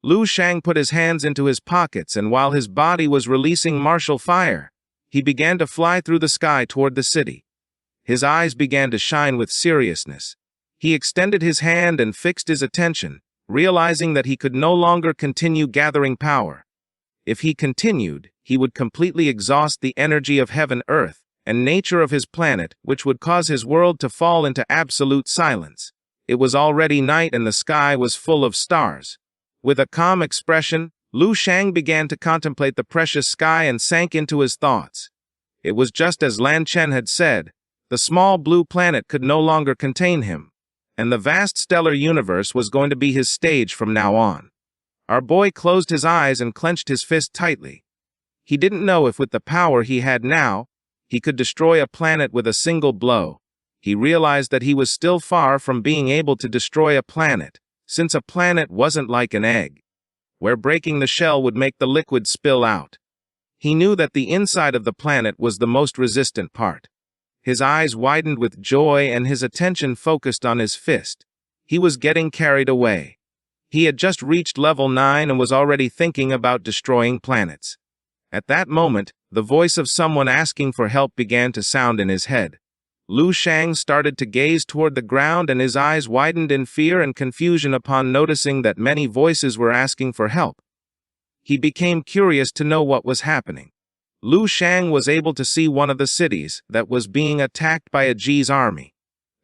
Lu Shang put his hands into his pockets, and while his body was releasing martial fire, he began to fly through the sky toward the city. His eyes began to shine with seriousness. He extended his hand and fixed his attention, realizing that he could no longer continue gathering power. If he continued, he would completely exhaust the energy of heaven, earth, and nature of his planet, which would cause his world to fall into absolute silence. It was already night and the sky was full of stars. With a calm expression, Lu Shang began to contemplate the precious sky and sank into his thoughts. It was just as Lan Chen had said. The small blue planet could no longer contain him, and the vast stellar universe was going to be his stage from now on. Our boy closed his eyes and clenched his fist tightly. He didn't know if with the power he had now, he could destroy a planet with a single blow. He realized that he was still far from being able to destroy a planet, since a planet wasn't like an egg, where breaking the shell would make the liquid spill out. He knew that the inside of the planet was the most resistant part. His eyes widened with joy and his attention focused on his fist. He was getting carried away. He had just reached level 9 and was already thinking about destroying planets. At that moment, the voice of someone asking for help began to sound in his head. Lu Shang started to gaze toward the ground, and his eyes widened in fear and confusion upon noticing that many voices were asking for help. He became curious to know what was happening. Lu Shang was able to see one of the cities that was being attacked by a Ji's army.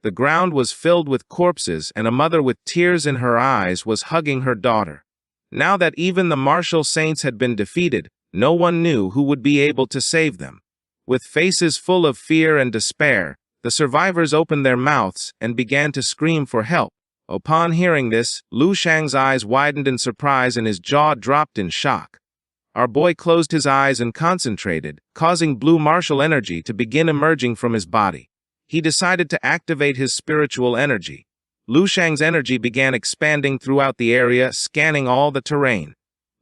The ground was filled with corpses, and a mother with tears in her eyes was hugging her daughter. Now that even the martial saints had been defeated, no one knew who would be able to save them. With faces full of fear and despair, the survivors opened their mouths and began to scream for help. Upon hearing this, Lu Shang's eyes widened in surprise and his jaw dropped in shock. Our boy closed his eyes and concentrated, causing blue martial energy to begin emerging from his body. He decided to activate his spiritual energy. Lu Shang's energy began expanding throughout the area, scanning all the terrain.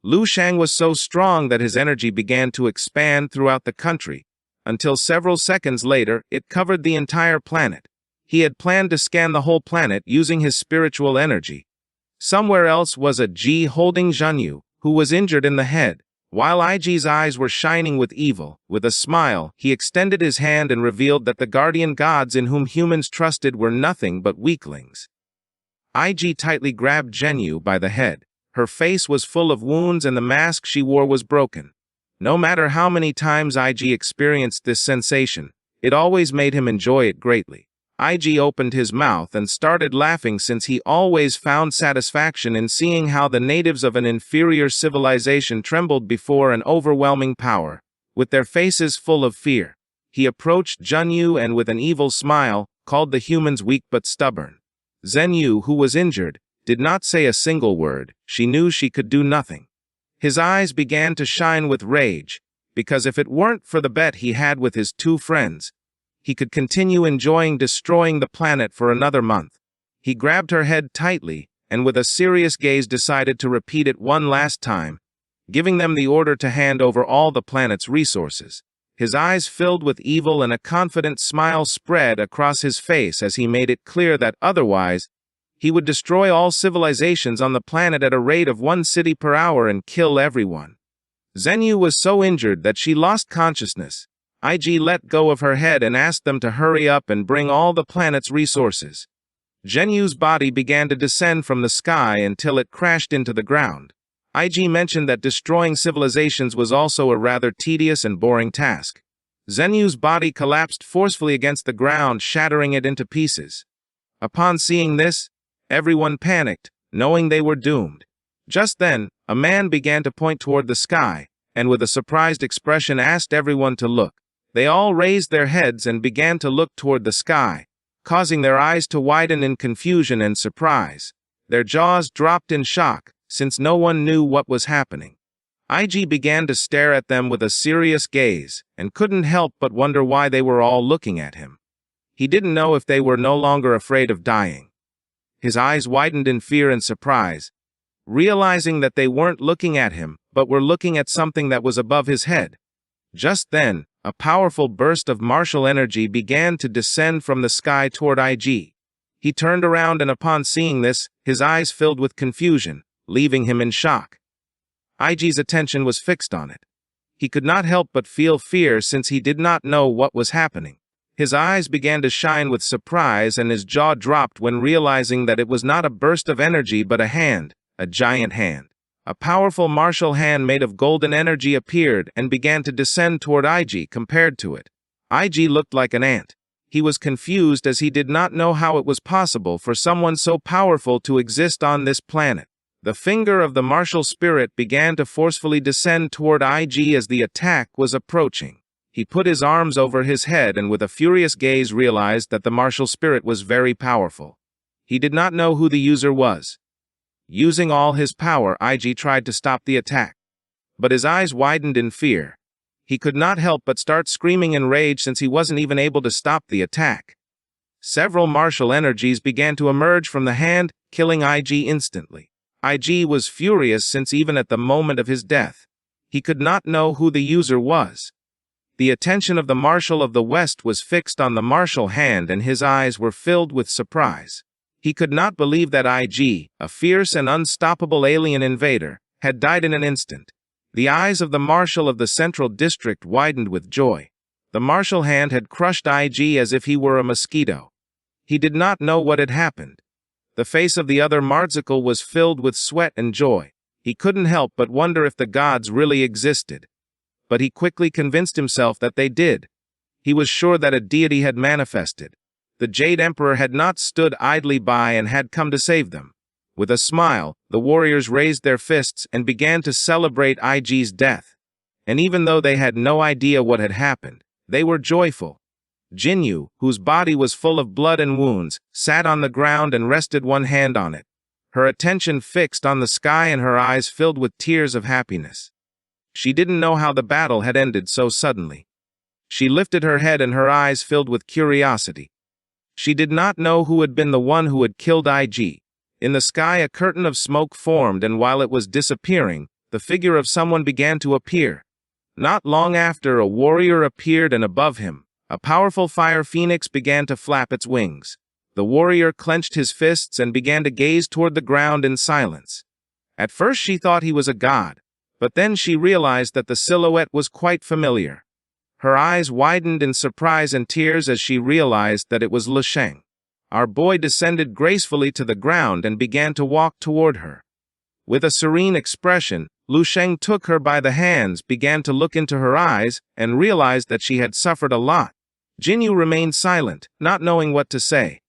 Lu Shang was so strong that his energy began to expand throughout the country, until several seconds later, it covered the entire planet. He had planned to scan the whole planet using his spiritual energy. Somewhere else was a Ji holding Zhenyu, who was injured in the head. While IG's eyes were shining with evil, with a smile, he extended his hand and revealed that the guardian gods in whom humans trusted were nothing but weaklings. IG tightly grabbed Zhenyu by the head. Her face was full of wounds and the mask she wore was broken. No matter how many times IG experienced this sensation, it always made him enjoy it greatly. IG opened his mouth and started laughing, since he always found satisfaction in seeing how the natives of an inferior civilization trembled before an overwhelming power. With their faces full of fear, he approached Zhenyu and with an evil smile, called the humans weak but stubborn. Zhenyu, who was injured, did not say a single word. She knew she could do nothing. His eyes began to shine with rage, because if it weren't for the bet he had with his two friends, he could continue enjoying destroying the planet for another month. He grabbed her head tightly, and with a serious gaze decided to repeat it one last time, giving them the order to hand over all the planet's resources. His eyes filled with evil and a confident smile spread across his face as he made it clear that otherwise, he would destroy all civilizations on the planet at a rate of 1 city per hour and kill everyone. Zhenyu was so injured that she lost consciousness. IG let go of her head and asked them to hurry up and bring all the planet's resources. Zhenyu's body began to descend from the sky until it crashed into the ground. IG mentioned that destroying civilizations was also a rather tedious and boring task. Zhenyu's body collapsed forcefully against the ground, shattering it into pieces. Upon seeing this, everyone panicked, knowing they were doomed. Just then, a man began to point toward the sky, and with a surprised expression asked everyone to look. They all raised their heads and began to look toward the sky, causing their eyes to widen in confusion and surprise. Their jaws dropped in shock, since no one knew what was happening. IG began to stare at them with a serious gaze, and couldn't help but wonder why they were all looking at him. He didn't know if they were no longer afraid of dying. His eyes widened in fear and surprise, realizing that they weren't looking at him, but were looking at something that was above his head. Just then, a powerful burst of martial energy began to descend from the sky toward IG. He turned around and upon seeing this, his eyes filled with confusion, leaving him in shock. Iji's attention was fixed on it. He could not help but feel fear since he did not know what was happening. His eyes began to shine with surprise and his jaw dropped when realizing that it was not a burst of energy but a giant hand. A powerful martial hand made of golden energy appeared and began to descend toward Iji. Compared to it, Iji looked like an ant. He was confused as he did not know how it was possible for someone so powerful to exist on this planet. The finger of the martial spirit began to forcefully descend toward Iji as the attack was approaching. He put his arms over his head and with a furious gaze realized that the martial spirit was very powerful. He did not know who the user was. Using all his power, Iji tried to stop the attack. But his eyes widened in fear. He could not help but start screaming in rage since he wasn't even able to stop the attack. Several martial energies began to emerge from the hand, killing Iji instantly. Iji was furious since even at the moment of his death, he could not know who the user was. The attention of the Marshal of the West was fixed on the martial hand and his eyes were filled with surprise. He could not believe that Iji, a fierce and unstoppable alien invader, had died in an instant. The eyes of the Marshal of the Central District widened with joy. The martial hand had crushed Iji as if he were a mosquito. He did not know what had happened. The face of the other Marzical was filled with sweat and joy. He couldn't help but wonder if the gods really existed. But he quickly convinced himself that they did. He was sure that a deity had manifested. The Jade Emperor had not stood idly by and had come to save them. With a smile, the warriors raised their fists and began to celebrate Iji's death. And even though they had no idea what had happened, they were joyful. Jinyu, whose body was full of blood and wounds, sat on the ground and rested one hand on it, her attention fixed on the sky and her eyes filled with tears of happiness. She didn't know how the battle had ended so suddenly. She lifted her head and her eyes filled with curiosity. She did not know who had been the one who had killed Iji. In the sky a curtain of smoke formed and while it was disappearing, the figure of someone began to appear. Not long after, a warrior appeared and above him, a powerful fire phoenix began to flap its wings. The warrior clenched his fists and began to gaze toward the ground in silence. At first she thought he was a god, but then she realized that the silhouette was quite familiar. Her eyes widened in surprise and tears as she realized that it was Lu Sheng. Our boy descended gracefully to the ground and began to walk toward her. With a serene expression, Lu Sheng took her by the hands, began to look into her eyes, and realized that she had suffered a lot. Jinyu remained silent, not knowing what to say.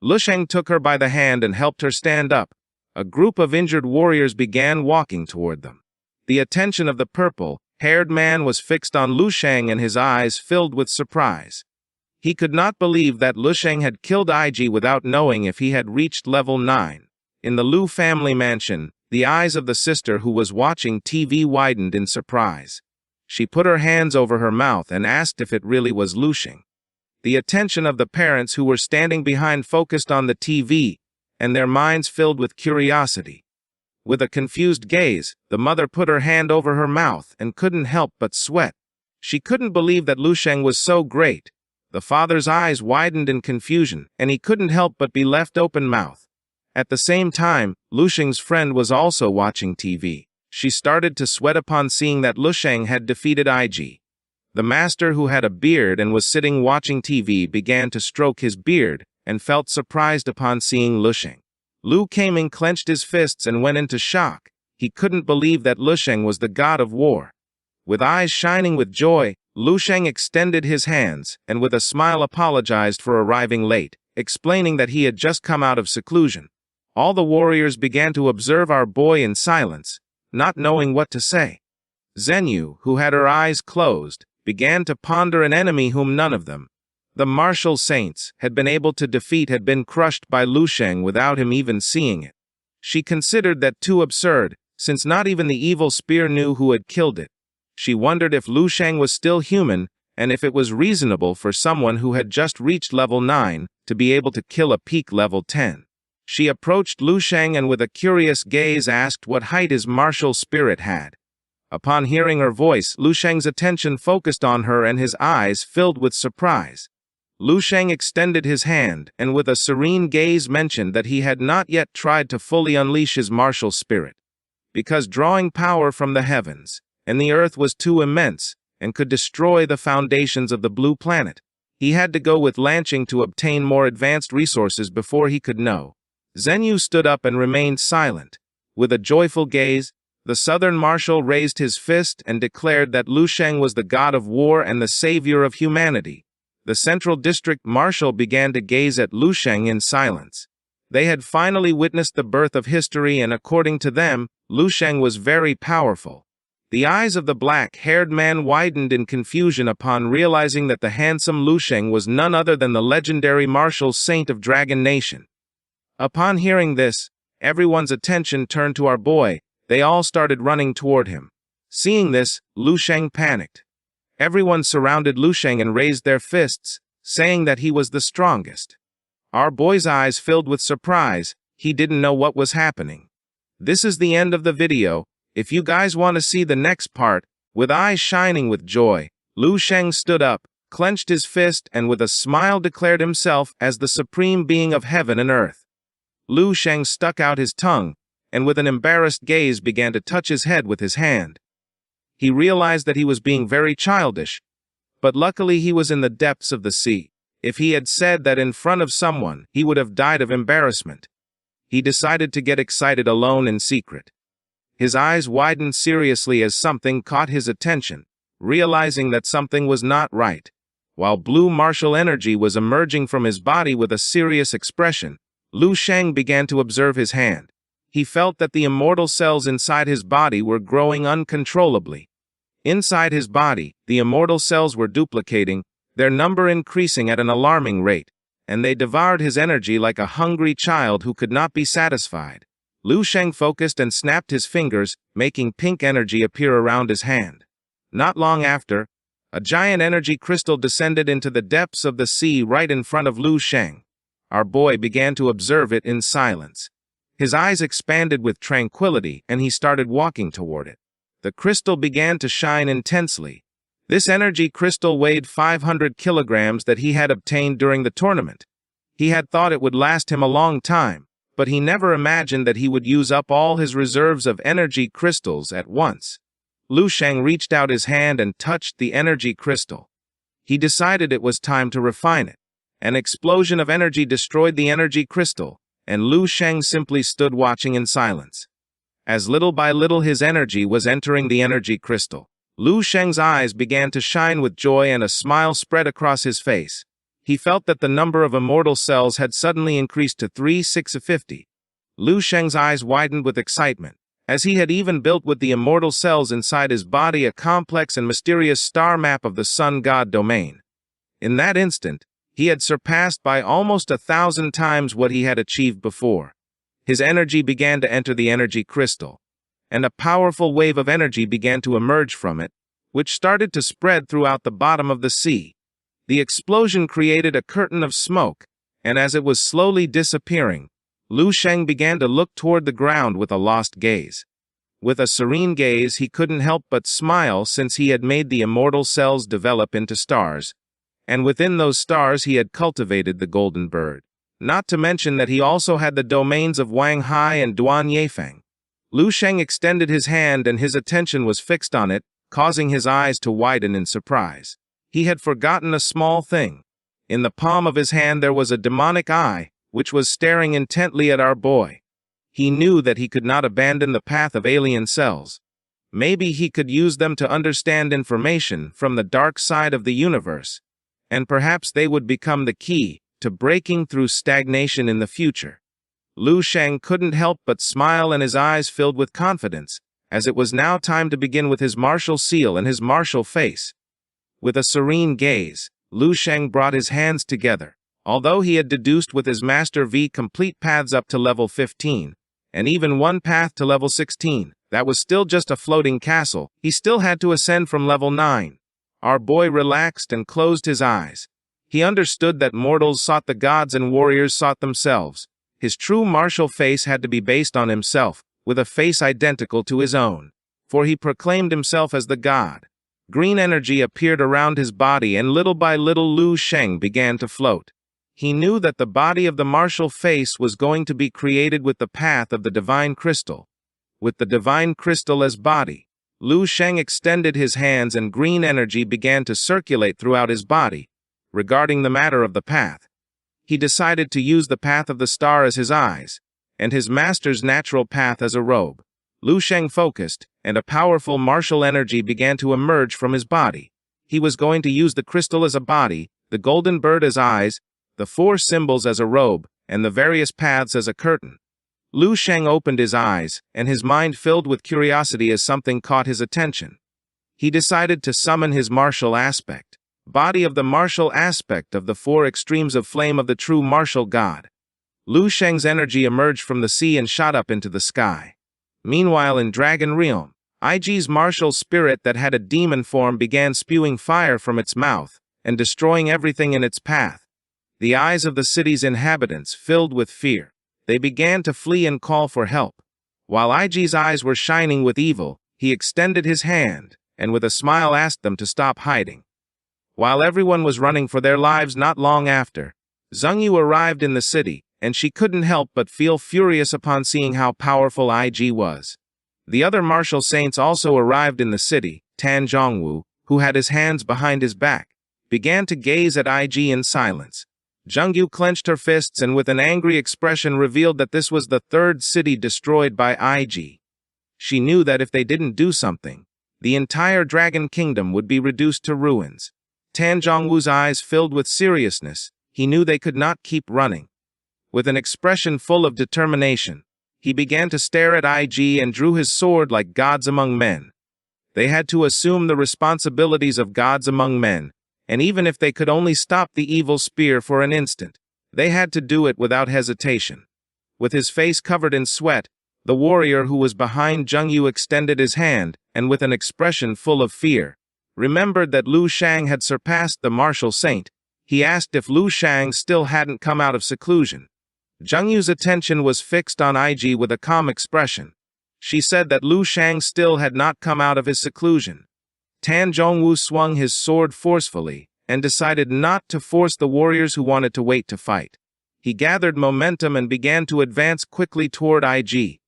Lu Sheng took her by the hand and helped her stand up. A group of injured warriors began walking toward them. The attention of the purple-haired man was fixed on Lu Sheng and his eyes filled with surprise. He could not believe that Lu Sheng had killed Iji without knowing if he had reached level 9. In the Lu family mansion, the eyes of the sister who was watching TV widened in surprise. She put her hands over her mouth and asked if it really was Lu Sheng. The attention of the parents who were standing behind focused on the TV, and their minds filled with curiosity. With a confused gaze, the mother put her hand over her mouth and couldn't help but sweat. She couldn't believe that Lu Sheng was so great. The father's eyes widened in confusion, and he couldn't help but be left open-mouthed. At the same time, Lu Sheng's friend was also watching TV. She started to sweat upon seeing that Lu Sheng had defeated Iji. The master, who had a beard and was sitting watching TV, began to stroke his beard and felt surprised upon seeing Lu Sheng. Lu Kaming clenched his fists and went into shock. He couldn't believe that Lu Sheng was the god of war. With eyes shining with joy, Lu Sheng extended his hands and with a smile apologized for arriving late, explaining that he had just come out of seclusion. All the warriors began to observe our boy in silence, not knowing what to say. Zenyu, who had her eyes closed, began to ponder an enemy whom none of them, the martial saints, had been able to defeat had been crushed by Lu Sheng without him even seeing it. She considered that too absurd, since not even the evil spear knew who had killed it. She wondered if Lu Sheng was still human, and if it was reasonable for someone who had just reached level 9 to be able to kill a peak level 10. She approached Lu Sheng and with a curious gaze asked what height his martial spirit had. Upon hearing her voice, Lu Sheng's attention focused on her and his eyes filled with surprise. Lu Sheng extended his hand and with a serene gaze mentioned that he had not yet tried to fully unleash his martial spirit, because drawing power from the heavens and the earth was too immense and could destroy the foundations of the blue planet. He had to go with Lanching to obtain more advanced resources before he could know. Zhenyu stood up and remained silent. With a joyful gaze, the southern marshal raised his fist and declared that Lu Sheng was the god of war and the savior of humanity. The central district marshal began to gaze at Lu Sheng in silence. They had finally witnessed the birth of history, and according to them, Lu Sheng was very powerful. The eyes of the black-haired man widened in confusion upon realizing that the handsome Lu Sheng was none other than the legendary martial saint of Dragon Nation. Upon hearing this, everyone's attention turned to our boy. They all started running toward him. Seeing this, Lu Sheng panicked. Everyone surrounded Lu Sheng and raised their fists, saying that he was the strongest. Our boy's eyes filled with surprise. He didn't know what was happening. This is the end of the video. If you guys want to see the next part, with eyes shining with joy, Lu Sheng stood up, clenched his fist, and with a smile declared himself as the supreme being of heaven and earth. Lu Sheng stuck out his tongue, and with an embarrassed gaze began to touch his head with his hand. He realized that he was being very childish, but luckily he was in the depths of the sea. If he had said that in front of someone, he would have died of embarrassment. He decided to get excited alone in secret. His eyes widened seriously as something caught his attention, realizing that something was not right. While blue martial energy was emerging from his body with a serious expression, Lu Sheng began to observe his hand. He felt that the immortal cells inside his body were growing uncontrollably. Inside his body, the immortal cells were duplicating, their number increasing at an alarming rate, and they devoured his energy like a hungry child who could not be satisfied. Lu Sheng focused and snapped his fingers, making pink energy appear around his hand. Not long after, a giant energy crystal descended into the depths of the sea right in front of Lu Sheng. Our boy began to observe it in silence. His eyes expanded with tranquility and he started walking toward it. The crystal began to shine intensely. This energy crystal weighed 500 kilograms that he had obtained during the tournament. He had thought it would last him a long time, but he never imagined that he would use up all his reserves of energy crystals at once. Lu Sheng reached out his hand and touched the energy crystal. He decided it was time to refine it. An explosion of energy destroyed the energy crystal, and Lu Sheng simply stood watching in silence. As little by little his energy was entering the energy crystal, Lu Sheng's eyes began to shine with joy and a smile spread across his face. He felt that the number of immortal cells had suddenly increased to 3,650. Lu Sheng's eyes widened with excitement, as he had even built with the immortal cells inside his body a complex and mysterious star map of the sun god domain. In that instant, he had surpassed by almost 1,000 times what he had achieved before. His energy began to enter the energy crystal, and a powerful wave of energy began to emerge from it, which started to spread throughout the bottom of the sea. The explosion created a curtain of smoke, and as it was slowly disappearing, Lu Sheng began to look toward the ground with a lost gaze. With a serene gaze, he couldn't help but smile since he had made the immortal cells develop into stars, and within those stars he had cultivated the golden bird. Not to mention that he also had the domains of Wang Hai and Duan Yefeng. Lu Sheng extended his hand and his attention was fixed on it, causing his eyes to widen in surprise. He had forgotten a small thing. In the palm of his hand there was a demonic eye, which was staring intently at our boy. He knew that he could not abandon the path of alien cells. Maybe he could use them to understand information from the dark side of the universe, and perhaps they would become the key to breaking through stagnation in the future. Lu Sheng couldn't help but smile and his eyes filled with confidence, as it was now time to begin with his martial seal and his martial face. With a serene gaze, Lu Sheng brought his hands together. Although he had deduced with his Master V complete paths up to level 15, and even one path to level 16, that was still just a floating castle. He still had to ascend from level 9. Our boy relaxed and closed his eyes. He understood that mortals sought the gods and warriors sought themselves. His true martial face had to be based on himself, with a face identical to his own, for he proclaimed himself as the god. Green energy appeared around his body, and little by little Lu Sheng began to float. He knew that the body of the martial face was going to be created with the path of the divine crystal. With the divine crystal as body, Lu Sheng extended his hands and green energy began to circulate throughout his body. Regarding the matter of the path, he decided to use the path of the star as his eyes, and his master's natural path as a robe. Lu Sheng focused, and a powerful martial energy began to emerge from his body. He was going to use the crystal as a body, the golden bird as eyes, the four symbols as a robe, and the various paths as a curtain. Lu Sheng opened his eyes, and his mind filled with curiosity as something caught his attention. He decided to summon his martial aspect, body of the martial aspect of the four extremes of flame of the true martial god. Lu Sheng's energy emerged from the sea and shot up into the sky. Meanwhile, in Dragon Realm, Iji's martial spirit that had a demon form began spewing fire from its mouth and destroying everything in its path. The eyes of the city's inhabitants filled with fear. They began to flee and call for help. While Iji's eyes were shining with evil, he extended his hand and with a smile asked them to stop hiding. While everyone was running for their lives, not long after, Zhengyu arrived in the city, and she couldn't help but feel furious upon seeing how powerful Iji was. The other martial saints also arrived in the city. Tan Zhongwu, who had his hands behind his back, began to gaze at Iji in silence. Zhengyu clenched her fists and with an angry expression revealed that this was the third city destroyed by Iji. She knew that if they didn't do something, the entire Dragon Kingdom would be reduced to ruins. Tan Zhongwu's eyes filled with seriousness. He knew they could not keep running. With an expression full of determination, he began to stare at Iji and drew his sword like gods among men. They had to assume the responsibilities of gods among men, and even if they could only stop the evil spear for an instant, they had to do it without hesitation. With his face covered in sweat, the warrior who was behind Zhengyu extended his hand, and with an expression full of fear, remembered that Lu Shang had surpassed the martial saint. He asked if Lu Shang still hadn't come out of seclusion. Zhengyu's attention was fixed on Iji with a calm expression. She said that Lu Shang still had not come out of his seclusion. Tan Zhongwu swung his sword forcefully and decided not to force the warriors who wanted to wait to fight. He gathered momentum and began to advance quickly toward Iji.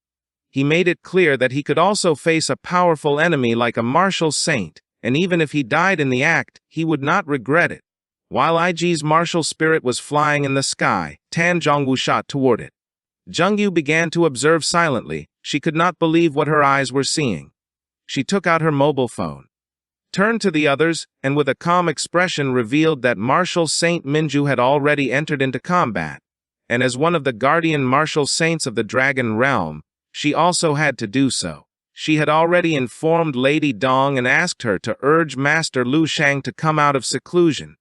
He made it clear that he could also face a powerful enemy like a martial saint, and even if he died in the act, he would not regret it. While Iji's martial spirit was flying in the sky, Tan Zhongwu shot toward it. Zhengyu began to observe silently. She could not believe what her eyes were seeing. She took out her mobile phone, turned to the others, and with a calm expression revealed that martial saint Minju had already entered into combat, and as one of the guardian martial saints of the Dragon Realm, she also had to do so. She had already informed Lady Dong and asked her to urge Master Lu Shang to come out of seclusion.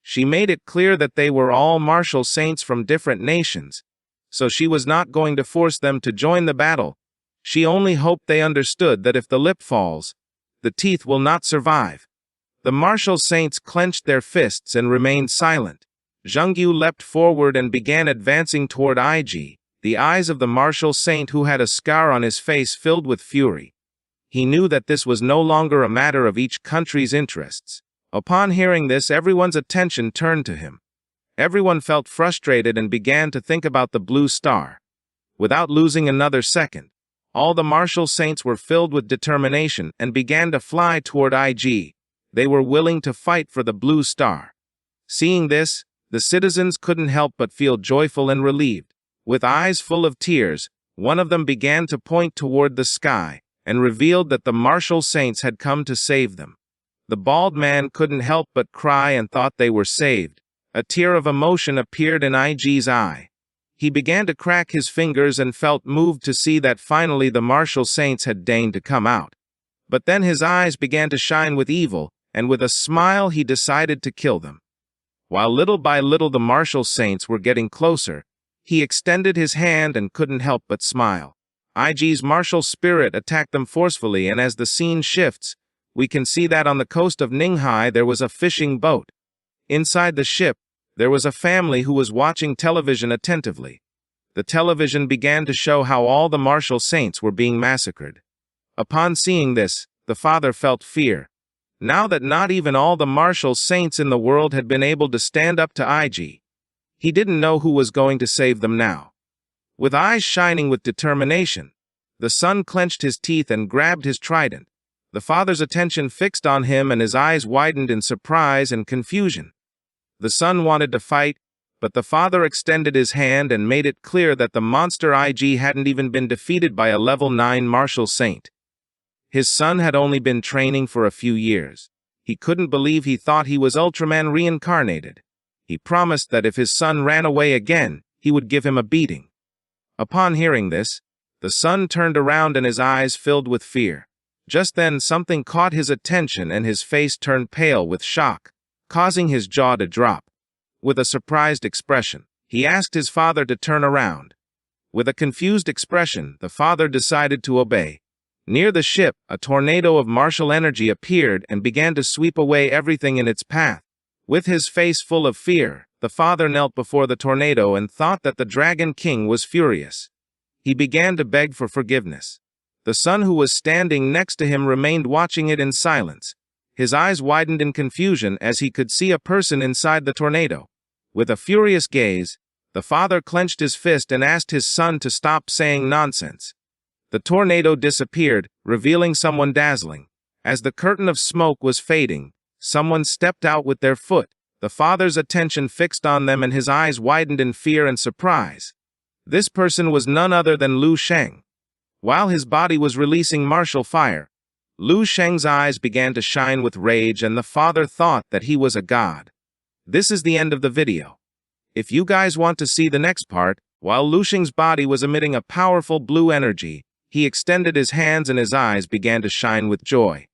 She made it clear that they were all martial saints from different nations, so she was not going to force them to join the battle. She only hoped they understood that if the lip falls, the teeth will not survive. The martial saints clenched their fists and remained silent. Zhengyu leapt forward and began advancing toward Iji, the eyes of the martial saint who had a scar on his face filled with fury. He knew that this was no longer a matter of each country's interests. Upon hearing this, everyone's attention turned to him. Everyone felt frustrated and began to think about the blue star. Without losing another second, all the martial saints were filled with determination and began to fly toward Iji. They were willing to fight for the blue star. Seeing this, the citizens couldn't help but feel joyful and relieved. With eyes full of tears, one of them began to point toward the sky and revealed that the martial saints had come to save them. The bald man couldn't help but cry and thought they were saved. A tear of emotion appeared in Iji's eye. He began to crack his fingers and felt moved to see that finally the martial saints had deigned to come out. But then his eyes began to shine with evil, and with a smile he decided to kill them. While little by little the martial saints were getting closer, he extended his hand and couldn't help but smile. Iji's martial spirit attacked them forcefully, and as the scene shifts, we can see that on the coast of Ninghai there was a fishing boat. Inside the ship, there was a family who was watching television attentively. The television began to show how all the martial saints were being massacred. Upon seeing this, the father felt fear. Now that not even all the martial saints in the world had been able to stand up to IG, he didn't know who was going to save them now. With eyes shining with determination, the son clenched his teeth and grabbed his trident. The father's attention fixed on him and his eyes widened in surprise and confusion. The son wanted to fight, but the father extended his hand and made it clear that the monster IG hadn't even been defeated by a level 9 martial saint. His son had only been training for a few years. He couldn't believe he thought he was Ultraman reincarnated. He promised that if his son ran away again, he would give him a beating. Upon hearing this, the son turned around and his eyes filled with fear. Just then something caught his attention and his face turned pale with shock, causing his jaw to drop. With a surprised expression, he asked his father to turn around. With a confused expression, the father decided to obey. Near the ship, a tornado of martial energy appeared and began to sweep away everything in its path. With his face full of fear, the father knelt before the tornado and thought that the Dragon King was furious. He began to beg for forgiveness. The son who was standing next to him remained watching it in silence. His eyes widened in confusion as he could see a person inside the tornado. With a furious gaze, the father clenched his fist and asked his son to stop saying nonsense. The tornado disappeared, revealing someone dazzling. As the curtain of smoke was fading, someone stepped out with their foot. The father's attention fixed on them and his eyes widened in fear and surprise. This person was none other than Lu Sheng. While his body was releasing martial fire, Lu Sheng's eyes began to shine with rage and the father thought that he was a god. This is the end of the video. If you guys want to see the next part, while Lu Sheng's body was emitting a powerful blue energy, he extended his hands and his eyes began to shine with joy,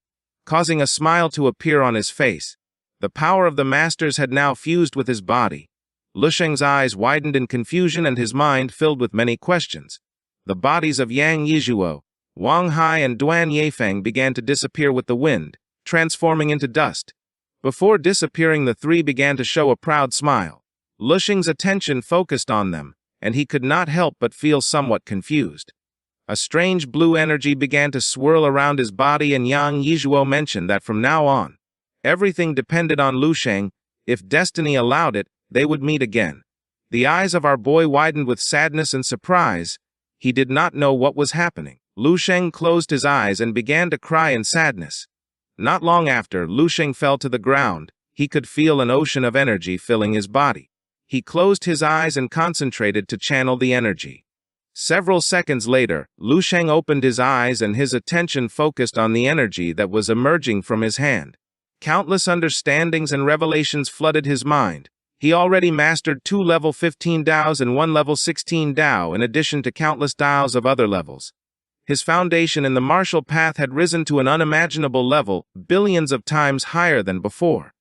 causing a smile to appear on his face. The power of the masters had now fused with his body. Lu Sheng's eyes widened in confusion and his mind filled with many questions. The bodies of Yang Yizhuo, Wang Hai and Duan Yifeng began to disappear with the wind, transforming into dust. Before disappearing, the three began to show a proud smile. Lu Sheng's attention focused on them, and he could not help but feel somewhat confused. A strange blue energy began to swirl around his body and Yang Yizhuo mentioned that from now on, everything depended on Lu Sheng. If destiny allowed it, they would meet again. The eyes of our boy widened with sadness and surprise. He did not know what was happening. Lu Sheng closed his eyes and began to cry in sadness. Not long after, Lu Sheng fell to the ground. He could feel an ocean of energy filling his body. He closed his eyes and concentrated to channel the energy. Several seconds later, Lu Sheng opened his eyes and his attention focused on the energy that was emerging from his hand. Countless understandings and revelations flooded his mind. He already mastered 2 level 15 Daos and 1 level 16 Dao in addition to countless Daos of other levels. His foundation in the martial path had risen to an unimaginable level, billions of times higher than before.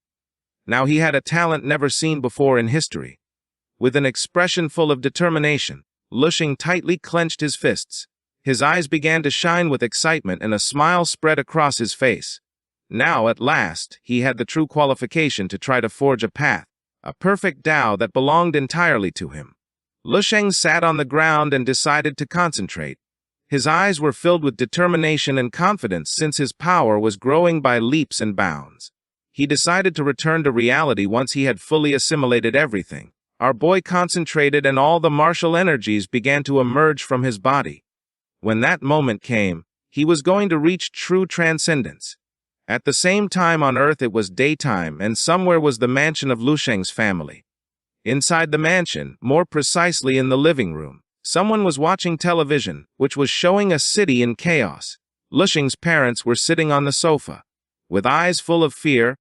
Now he had a talent never seen before in history. With an expression full of determination, Lu Sheng tightly clenched his fists. His eyes began to shine with excitement and a smile spread across his face. Now, at last, he had the true qualification to try to forge a path, a perfect Tao that belonged entirely to him. Lu Sheng sat on the ground and decided to concentrate. His eyes were filled with determination and confidence since his power was growing by leaps and bounds. He decided to return to reality once he had fully assimilated everything. Our boy concentrated and all the martial energies began to emerge from his body. When that moment came, he was going to reach true transcendence. At the same time on Earth it was daytime and somewhere was the mansion of Lu Sheng's family. Inside the mansion, more precisely in the living room, someone was watching television, which was showing a city in chaos. Lu Sheng's parents were sitting on the sofa. With eyes full of fear,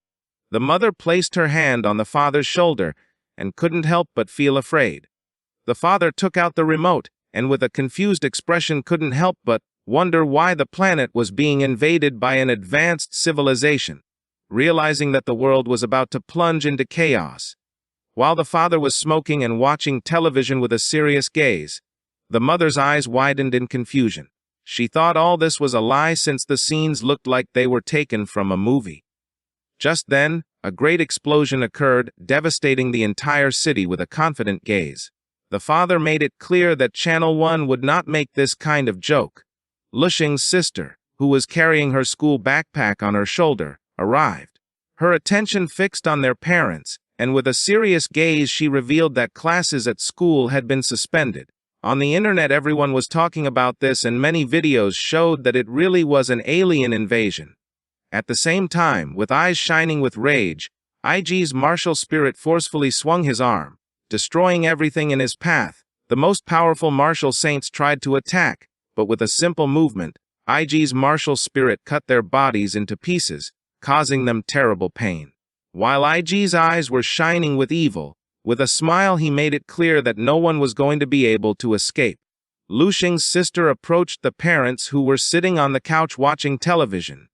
the mother placed her hand on the father's shoulder and couldn't help but feel afraid. The father took out the remote, and with a confused expression couldn't help but wonder why the planet was being invaded by an advanced civilization, realizing that the world was about to plunge into chaos. While the father was smoking and watching television with a serious gaze, the mother's eyes widened in confusion. She thought all this was a lie since the scenes looked like they were taken from a movie. Just then, a great explosion occurred, devastating the entire city with a confident gaze. The father made it clear that Channel 1 would not make this kind of joke. Lu Sheng's sister, who was carrying her school backpack on her shoulder, arrived. Her attention fixed on their parents, and with a serious gaze she revealed that classes at school had been suspended. On the internet everyone was talking about this and many videos showed that it really was an alien invasion. At the same time, with eyes shining with rage, IG's martial spirit forcefully swung his arm, destroying everything in his path. The most powerful martial saints tried to attack, but with a simple movement, IG's martial spirit cut their bodies into pieces, causing them terrible pain. While IG's eyes were shining with evil, with a smile he made it clear that no one was going to be able to escape. Lu Xing's sister approached the parents who were sitting on the couch watching television.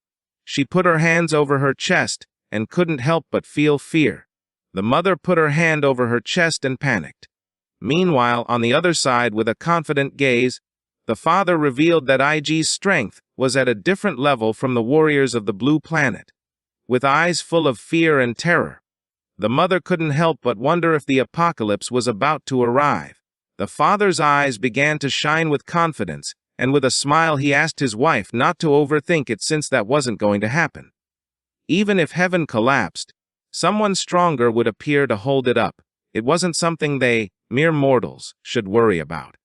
She put her hands over her chest and couldn't help but feel fear. The mother put her hand over her chest and panicked. Meanwhile, on the other side, with a confident gaze, the father revealed that IG's strength was at a different level from the warriors of the Blue Planet. With eyes full of fear and terror, the mother couldn't help but wonder if the apocalypse was about to arrive. The father's eyes began to shine with confidence, and with a smile he asked his wife not to overthink it since that wasn't going to happen. Even if heaven collapsed, someone stronger would appear to hold it up. It wasn't something they, mere mortals, should worry about.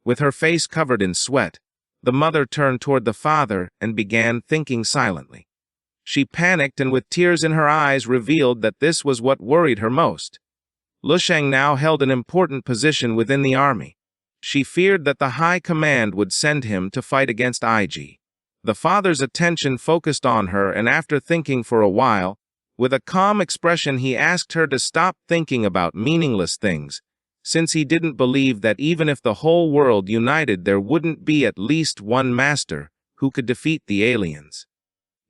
With her face covered in sweat, the mother turned toward the father and began thinking silently. She panicked and with tears in her eyes revealed that this was what worried her most. Lu Xing now held an important position within the army. She feared that the high command would send him to fight against IG. The father's attention focused on her, and after thinking for a while, with a calm expression he asked her to stop thinking about meaningless things, since he didn't believe that even if the whole world united there wouldn't be at least one master who could defeat the aliens.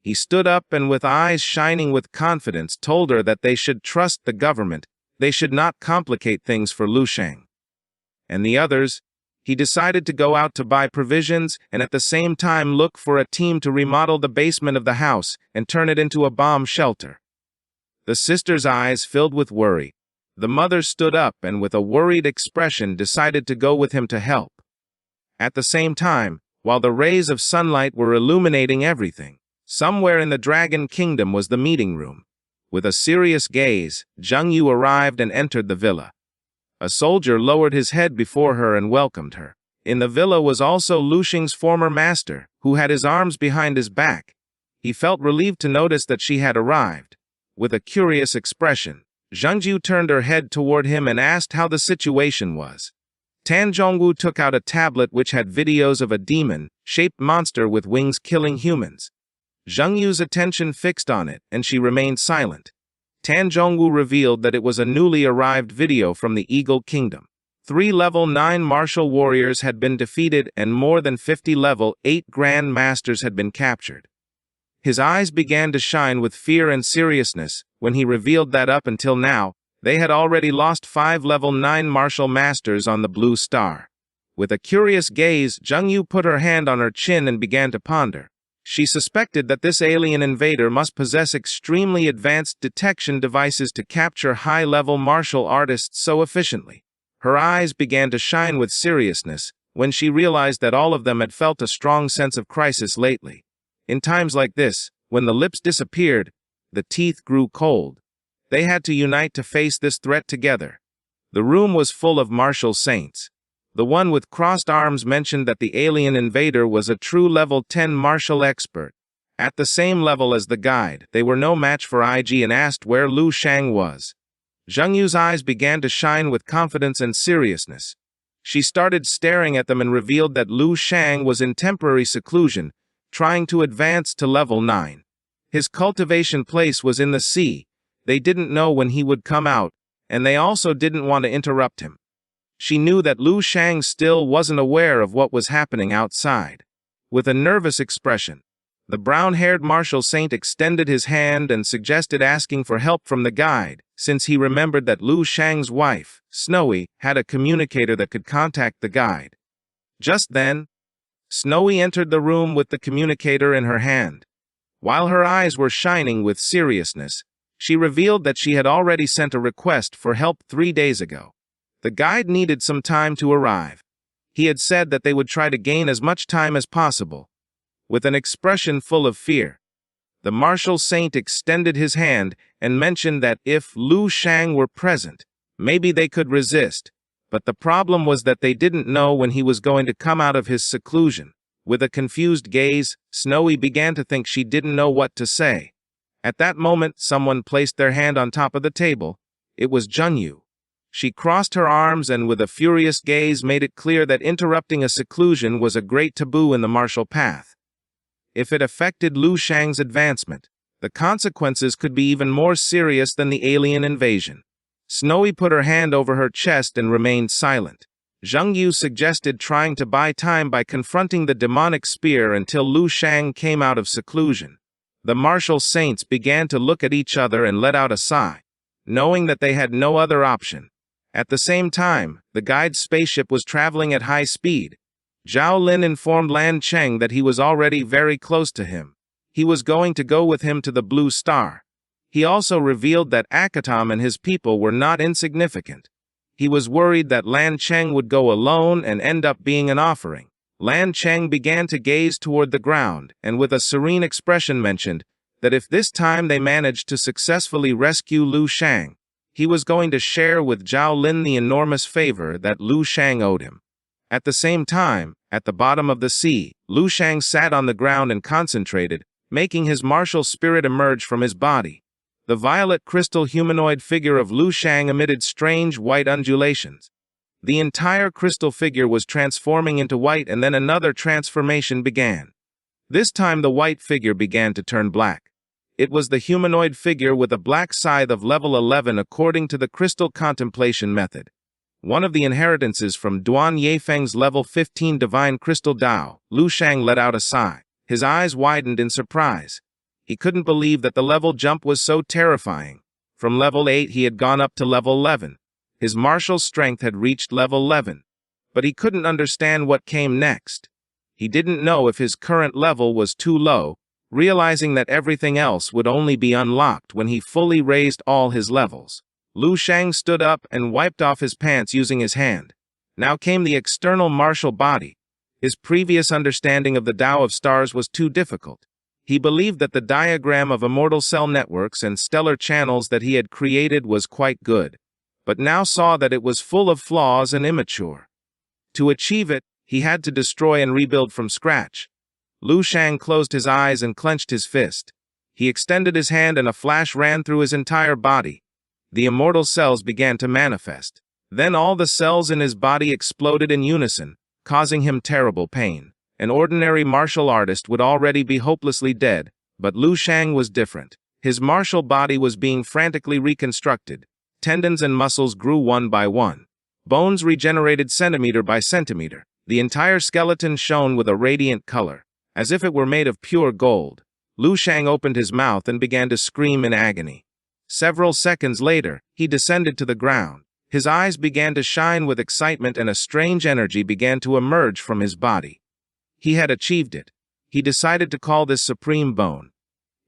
He stood up and with eyes shining with confidence told her that they should trust the government, they should not complicate things for Lu Xing. And the others, he decided to go out to buy provisions and at the same time look for a team to remodel the basement of the house and turn it into a bomb shelter. The sister's eyes filled with worry. The mother stood up and with a worried expression decided to go with him to help. At the same time, while the rays of sunlight were illuminating everything, somewhere in the Dragon Kingdom was the meeting room. With a serious gaze, Zheng Yu arrived and entered the villa. A soldier lowered his head before her and welcomed her. In the villa was also Lu Xing's former master, who had his arms behind his back. He felt relieved to notice that she had arrived. With a curious expression, Zheng Yu turned her head toward him and asked how the situation was. Tan Zhongwu took out a tablet which had videos of a demon-shaped monster with wings killing humans. Zheng Yu's attention fixed on it, and she remained silent. Tan Zhongwu revealed that it was a newly arrived video from the Eagle Kingdom. 3 level 9 martial warriors had been defeated and more than 50 level 8 Grand Masters had been captured. His eyes began to shine with fear and seriousness when he revealed that up until now, they had already lost 5 level 9 martial masters on the Blue Star. With a curious gaze, Zheng Yu put her hand on her chin and began to ponder. She suspected that this alien invader must possess extremely advanced detection devices to capture high-level martial artists so efficiently. Her eyes began to shine with seriousness when she realized that all of them had felt a strong sense of crisis lately. In times like this, when the lips disappeared, the teeth grew cold. They had to unite to face this threat together. The room was full of martial saints. The one with crossed arms mentioned that the alien invader was a true level 10 martial expert. At the same level as the guide, they were no match for IG and asked where Lu Xing was. Zheng Yu's eyes began to shine with confidence and seriousness. She started staring at them and revealed that Lu Xing was in temporary seclusion, trying to advance to level 9. His cultivation place was in the sea. They didn't know when he would come out, and they also didn't want to interrupt him. She knew that Lu Xing still wasn't aware of what was happening outside. With a nervous expression, the brown-haired martial saint extended his hand and suggested asking for help from the guide, since he remembered that Lu Xing's wife, Snowy, had a communicator that could contact the guide. Just then, Snowy entered the room with the communicator in her hand. While her eyes were shining with seriousness, she revealed that she had already sent a request for help 3 days ago. The guide needed some time to arrive. He had said that they would try to gain as much time as possible. With an expression full of fear, The martial saint extended his hand and mentioned that if Lu Shang were present, maybe they could resist. But the problem was that they didn't know when he was going to come out of his seclusion. With a confused gaze, Snowy began to think she didn't know what to say. At that moment, someone placed their hand on top of the table. It was Junyu. She crossed her arms and with a furious gaze made it clear that interrupting a seclusion was a great taboo in the martial path. If it affected Lu Shang's advancement, the consequences could be even more serious than the alien invasion. Snowy put her hand over her chest and remained silent. Zheng Yu suggested trying to buy time by confronting the demonic spear until Lu Shang came out of seclusion. The martial saints began to look at each other and let out a sigh, knowing that they had no other option. At the same time, the guide's spaceship was traveling at high speed. Zhao Lin informed Lan Cheng that he was already very close to him. He was going to go with him to the Blue Star. He also revealed that Akatam and his people were not insignificant. He was worried that Lan Cheng would go alone and end up being an offering. Lan Cheng began to gaze toward the ground and with a serene expression mentioned that if this time they managed to successfully rescue Lu Shang, he was going to share with Zhao Lin the enormous favor that Lu Shang owed him. At the same time, at the bottom of the sea, Lu Shang sat on the ground and concentrated, making his martial spirit emerge from his body. The violet crystal humanoid figure of Lu Shang emitted strange white undulations. The entire crystal figure was transforming into white and then another transformation began. This time the white figure began to turn black. It was the humanoid figure with a black scythe of level 11 according to the crystal contemplation method. One of the inheritances from Duan Yefeng's level 15 divine crystal Dao. Lu Shang let out a sigh. His eyes widened in surprise. He couldn't believe that the level jump was so terrifying. From level 8 he had gone up to level 11. His martial strength had reached level 11. But he couldn't understand what came next. He didn't know if his current level was too low, realizing that everything else would only be unlocked when he fully raised all his levels. Lu Shang stood up and wiped off his pants using his hand. Now came the external martial body. His previous understanding of the Tao of Stars was too difficult. He believed that the diagram of immortal cell networks and stellar channels that he had created was quite good, but now saw that it was full of flaws and immature. To achieve it, he had to destroy and rebuild from scratch. Lu Shang closed his eyes and clenched his fist. He extended his hand and a flash ran through his entire body. The immortal cells began to manifest. Then all the cells in his body exploded in unison, causing him terrible pain. An ordinary martial artist would already be hopelessly dead, but Lu Shang was different. His martial body was being frantically reconstructed. Tendons and muscles grew one by one. Bones regenerated centimeter by centimeter. The entire skeleton shone with a radiant color, as if it were made of pure gold. Lu Shang opened his mouth and began to scream in agony. Several seconds later, he descended to the ground. His eyes began to shine with excitement and a strange energy began to emerge from his body. He had achieved it. He decided to call this Supreme Bone.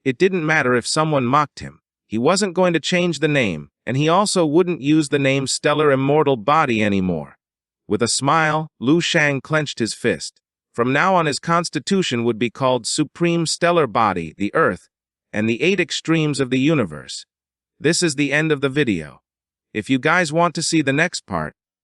It didn't matter if someone mocked him. He wasn't going to change the name, and he also wouldn't use the name Stellar Immortal Body anymore. With a smile, Lu Shang clenched his fist. From now on his constitution would be called Supreme Stellar Body, the Earth, and the 8 extremes of the universe. This is the end of the video. If you guys want to see the next part,